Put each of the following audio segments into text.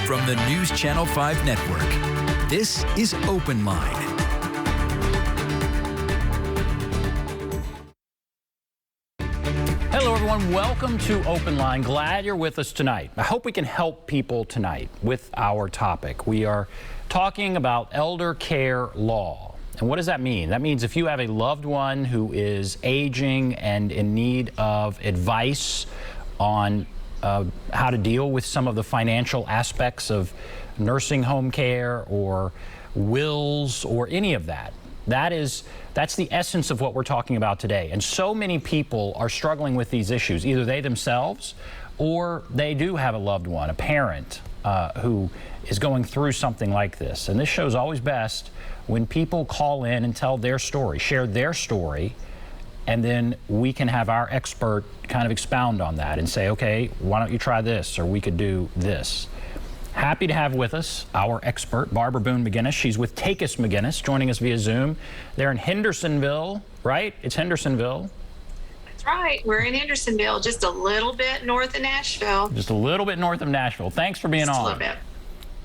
from the News Channel 5 Network. This is OpenLine. Hello, everyone. Welcome to OpenLine. Glad you're with us tonight. I hope we can help people tonight with our topic. We are talking about elder care law. And what does that mean? That means if you have a loved one who is aging and in need of advice on how to deal with some of the financial aspects of nursing home care or wills or any of that. That's the essence of what we're talking about today. And so many people are struggling with these issues, either they themselves or they do have a loved one, a parent who is going through something like this. And this show's always best when people call in and tell their story, share their story, and then we can have our expert kind of expound on that and say, okay, why don't you try this, or we could do this. Happy to have with us our expert, Barbara McGinnis. She's with Takacs McGinnis, joining us via Zoom. They're in Hendersonville, right? It's Hendersonville. That's right. We're in Hendersonville, just a little bit north of Nashville. Just a little bit north of Nashville. Thanks for being on. Just a little bit.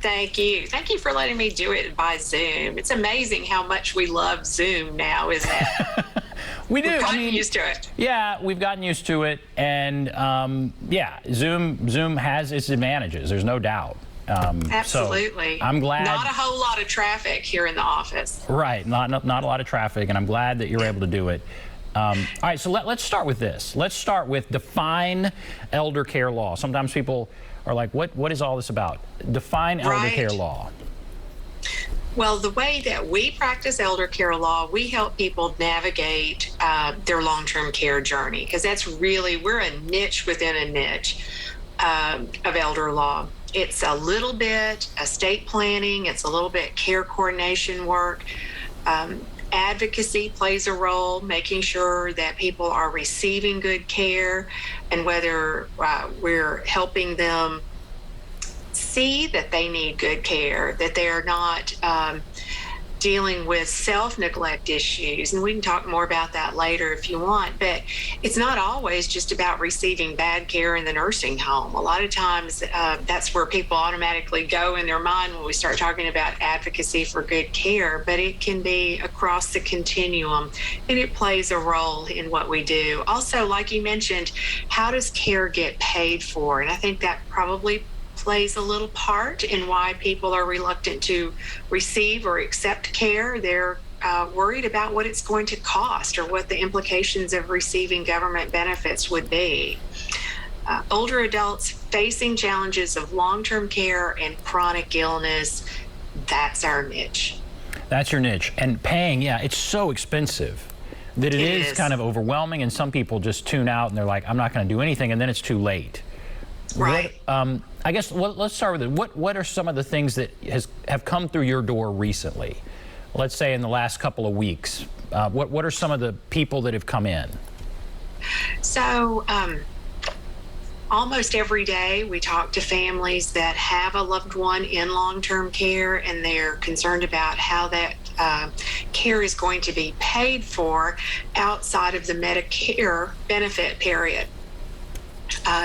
Thank you. Thank you for letting me do it by Zoom. It's amazing how much we love Zoom now, isn't it? We do. We've gotten used to it. Yeah, we've gotten used to it. And yeah, Zoom has its advantages. There's no doubt. Absolutely. So I'm glad. Not a whole lot of traffic here in the office. Right. Not a lot of traffic. And I'm glad that you're able to do it. All right. So let's start with this. Let's start with define elder care law. Sometimes people are like, what is all this about? Define elder care law. Well, the way that we practice elder care law, we help people navigate their long-term care journey, because that's really, we're a niche within a niche of elder law. It's a little bit estate planning, it's a little bit care coordination work. Advocacy plays a role, making sure that people are receiving good care, and whether we're helping them see that they need good care, that they're not dealing with self-neglect issues. And we can talk more about that later if you want, but it's not always just about receiving bad care in the nursing home. A lot of times that's where people automatically go in their mind when we start talking about advocacy for good care, but it can be across the continuum, and it plays a role in what we do. Also, like you mentioned, how does care get paid for? And I think that probably plays a little part in why people are reluctant to receive or accept care. They're worried about what it's going to cost or what the implications of receiving government benefits would be. Older adults facing challenges of long-term care and chronic illness, that's our niche. That's your niche. And paying, yeah, it's so expensive that it is kind of overwhelming, and some people just tune out and they're like, I'm not going to do anything, and then it's too late. Right. I guess let's start with it. What are some of the things that have come through your door recently? Let's say in the last couple of weeks. What are some of the people that have come in? So almost every day we talk to families that have a loved one in long-term care, and they're concerned about how that care is going to be paid for outside of the Medicare benefit period.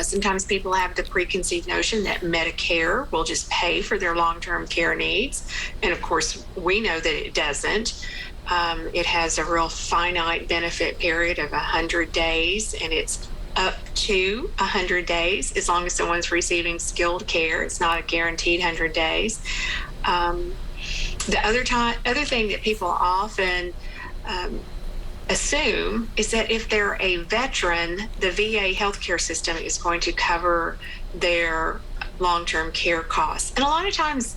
Sometimes people have the preconceived notion that Medicare will just pay for their long-term care needs. And of course, we know that it doesn't. It has a real finite benefit period of 100 days, and it's up to 100 days as long as someone's receiving skilled care. It's not a guaranteed 100 days. The other thing that people often assume is that if they're a veteran, the VA healthcare system is going to cover their long-term care costs. And a lot of times,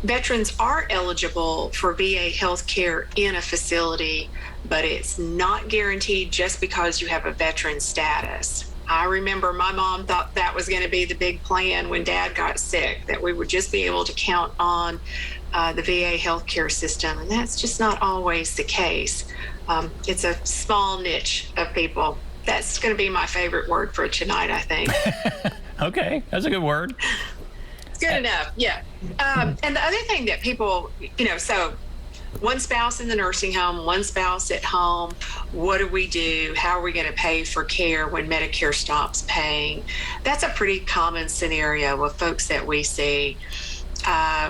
veterans are eligible for VA healthcare in a facility, but it's not guaranteed just because you have a veteran status. I remember my mom thought that was going to be the big plan when Dad got sick, that we would just be able to count on the VA healthcare system, and that's just not always the case. It's a small niche of people. That's going to be my favorite word for tonight, I think. Okay, that's a good word. It's good enough, yeah. And the other thing that people, so one spouse in the nursing home, one spouse at home. What do we do? How are we going to pay for care when Medicare stops paying? That's a pretty common scenario of folks that we see.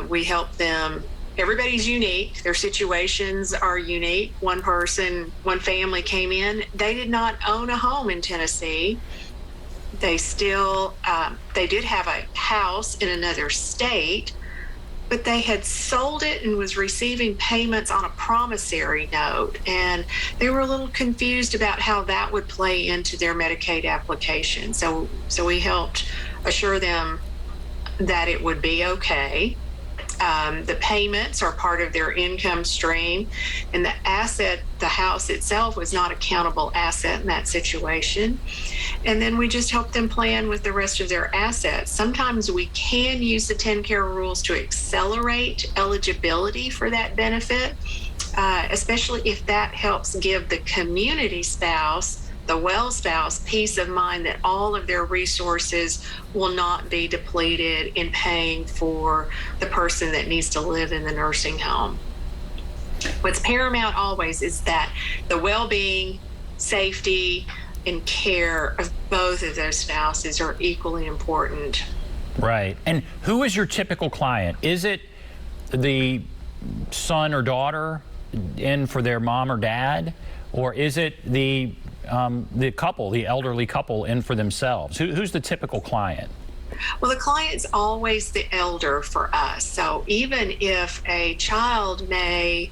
We help them. Everybody's unique. Their situations are unique. One family came in. They did not own a home in Tennessee. They did have a house in another state, but they had sold it and was receiving payments on a promissory note. And they were a little confused about how that would play into their Medicaid application. So we helped assure them that it would be okay. The payments are part of their income stream, and the house itself was not a countable asset in that situation. And then we just help them plan with the rest of their assets. Sometimes we can use the TennCare rules to accelerate eligibility for that benefit, especially if that helps give the community spouse, the well spouse, peace of mind that all of their resources will not be depleted in paying for the person that needs to live in the nursing home. What's paramount always is that the well-being, safety, and care of both of those spouses are equally important. Right. And who is your typical client? Is it the son or daughter in for their mom or dad, or is it the couple, the elderly couple, in for themselves? Who's the typical client? Well, the client's always the elder for us. So even if a child may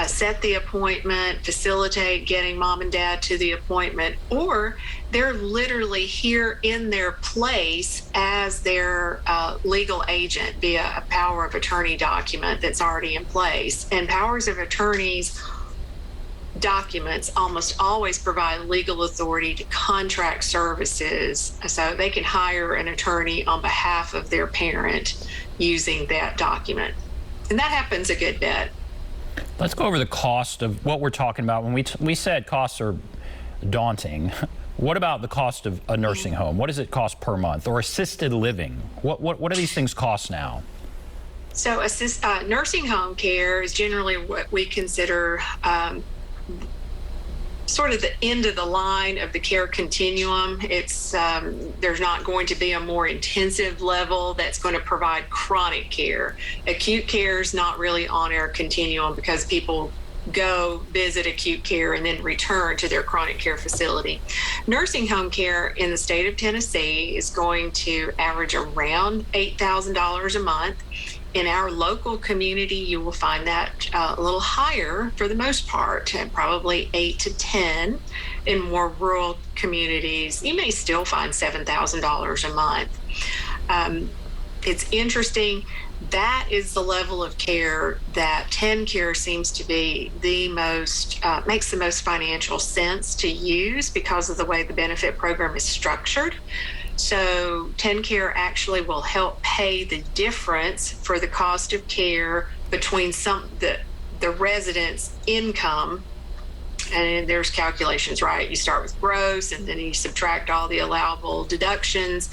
set the appointment, facilitate getting mom and dad to the appointment, or they're literally here in their place as their legal agent via a power of attorney document that's already in place. And powers of attorneys documents almost always provide legal authority to contract services, so they can hire an attorney on behalf of their parent using that document. And that happens a good bit. Let's go over the cost of what we're talking about. When we said costs are daunting, what about the cost of a nursing home? What does it cost per month? Or assisted living? What do these things cost now? So nursing home care is generally what we consider sort of the end of the line of the care continuum. It's there's not going to be a more intensive level that's going to provide chronic care. Acute care is not really on our continuum because people go visit acute care and then return to their chronic care facility. Nursing home care in the state of Tennessee is going to average around $8,000 a month. In our local community, you will find that a little higher for the most part, probably 8 to 10. In more rural communities, you may still find $7,000 a month. It's interesting. That is the level of care that TennCare seems to be the most, makes the most financial sense to use because of the way the benefit program is structured. So TennCare actually will help pay the difference for the cost of care between the resident's income, and there's calculations, right? You start with gross and then you subtract all the allowable deductions,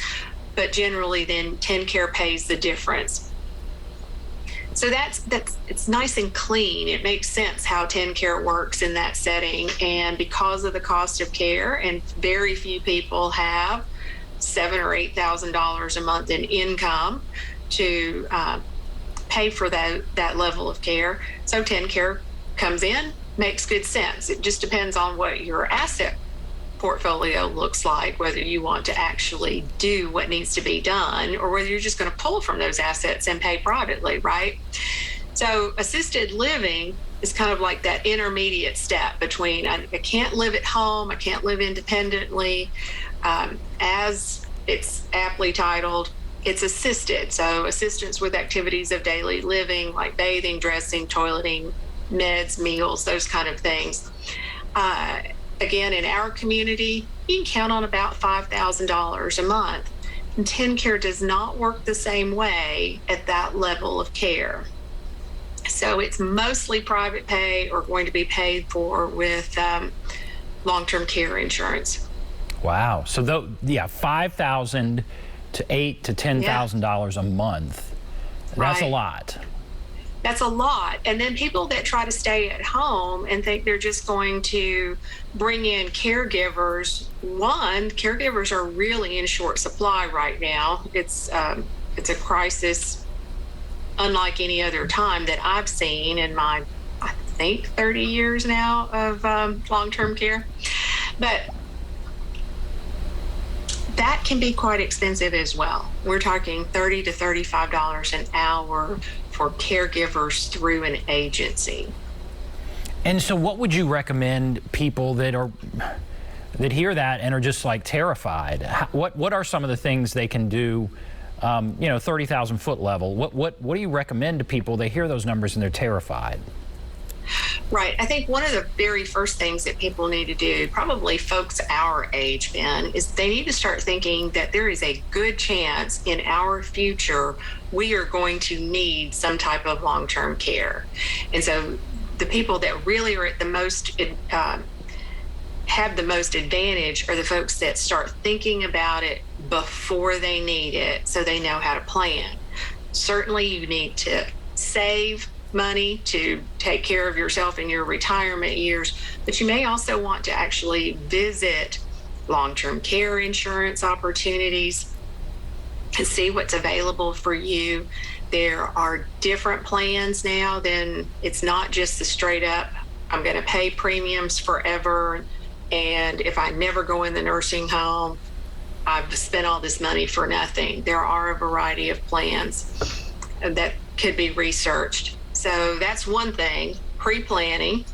but generally then TennCare pays the difference. So it's nice and clean. It makes sense how TennCare works in that setting, and because of the cost of care, and very few people have $7,000 or $8,000 a month in income to pay for that level of care. So TennCare comes in, makes good sense. It just depends on what your asset portfolio looks like, whether you want to actually do what needs to be done or whether you're just going to pull from those assets and pay privately, right? So assisted living is kind of like that intermediate step between I can't live at home, I can't live independently. As it's aptly titled, it's assisted. So assistance with activities of daily living like bathing, dressing, toileting, meds, meals, those kind of things. Again, in our community, you can count on about $5,000 a month. And TennCare does not work the same way at that level of care. So it's mostly private pay or going to be paid for with long-term care insurance. Wow. So $5,000 to $8,000 to $10,000 a month. That's a lot. That's a lot. And then people that try to stay at home and think they're just going to bring in caregivers. One, caregivers are really in short supply right now. It's a crisis unlike any other time that I've seen in my, I think, 30 years now of long-term care. But that can be quite expensive as well. We're talking $30 to $35 an hour for caregivers through an agency. And so what would you recommend people that hear that and are just like terrified? What are some of the things they can do, 30,000 foot level? What do you recommend to people? They hear those numbers and they're terrified. Right. I think one of the very first things that people need to do, probably folks our age, Ben, is they need to start thinking that there is a good chance in our future we are going to need some type of long-term care. And so the people that really are at the most, have the most advantage are the folks that start thinking about it before they need it so they know how to plan. Certainly you need to save money to take care of yourself in your retirement years, but you may also want to actually visit long-term care insurance opportunities and see what's available for you. There are different plans now. Then it's not just the straight up, I'm going to pay premiums forever, and if I never go in the nursing home, I've spent all this money for nothing. There are a variety of plans that could be researched. So that's one thing, pre-planning.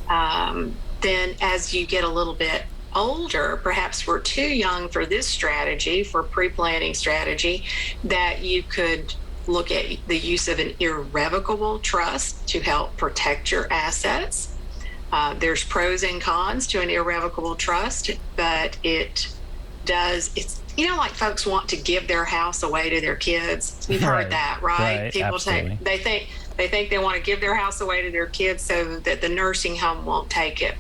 Then as you get a little bit older, perhaps we're too young for this strategy, for pre-planning strategy, that you could look at the use of an irrevocable trust to help protect your assets. There's pros and cons to an irrevocable trust, but it's like folks want to give their house away to their kids. You've heard that, right? People they think they want to give their house away to their kids so that the nursing home won't take it.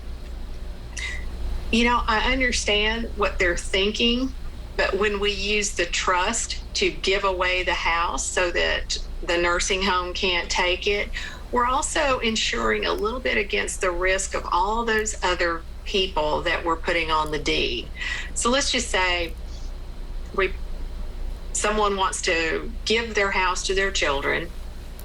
I understand what they're thinking, but when we use the trust to give away the house so that the nursing home can't take it, we're also insuring a little bit against the risk of all those other people that we're putting on the deed. So let's just say someone wants to give their house to their children,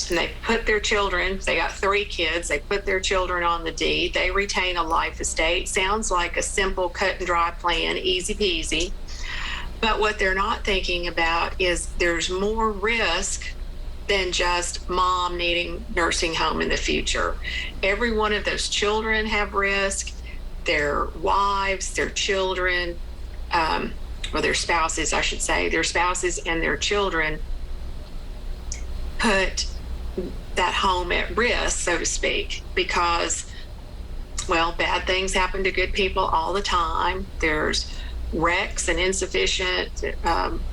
and they put their children, they got 3 kids, they put their children on the deed, they retain a life estate. Sounds like a simple cut and dry plan, easy peasy. But what they're not thinking about is there's more risk than just mom needing nursing home in the future. Every one of those children have risk. Their wives, their children, or their spouses, I should say, their spouses and their children put that home at risk, so to speak, because, bad things happen to good people all the time. There's wrecks and insufficient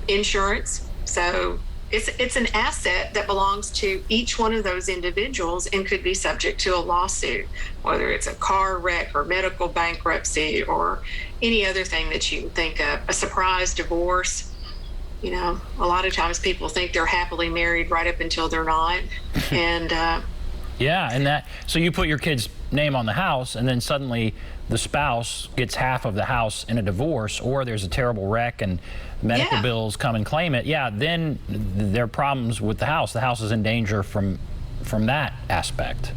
insurance. So it's an asset that belongs to each one of those individuals and could be subject to a lawsuit, whether it's a car wreck or medical bankruptcy or any other thing that you can think of, a surprise divorce. A lot of times people think they're happily married right up until they're not. And so you put your kid's name on the house, and then suddenly the spouse gets half of the house in a divorce, or there's a terrible wreck and medical bills come and claim it. Then there are problems with the house. The house is in danger from that aspect.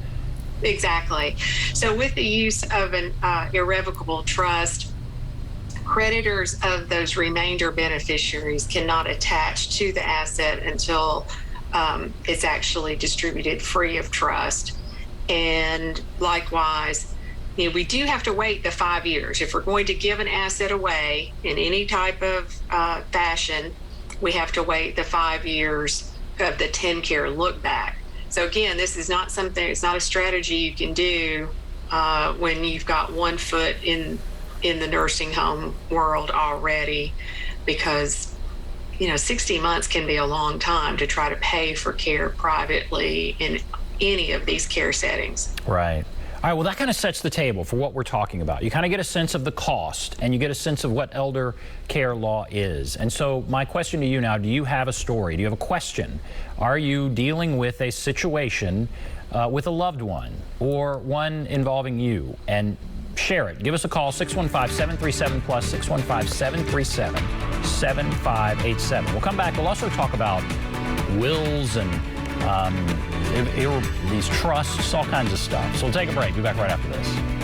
Exactly. So with the use of an irrevocable trust, creditors of those remainder beneficiaries cannot attach to the asset until it's actually distributed free of trust. And likewise, we do have to wait the 5 years. If we're going to give an asset away in any type of fashion, we have to wait the 5 years of the 10-care look back. So again, this is not something, it's not a strategy you can do when you've got one foot in the nursing home world already, because 60 months can be a long time to try to pay for care privately in any of these care settings. Right. All right, well, that kind of sets the table for what we're talking about. You kind of get a sense of the cost, and you get a sense of what elder care law is. And so my question to you now, do you have a story? Do you have a question? Are you dealing with a situation with a loved one or one involving you? And share it. Give us a call, 615-737-PLUS, 615-737-7587. We'll come back. We'll also talk about wills and these trusts, all kinds of stuff. So we'll take a break. Be back right after this.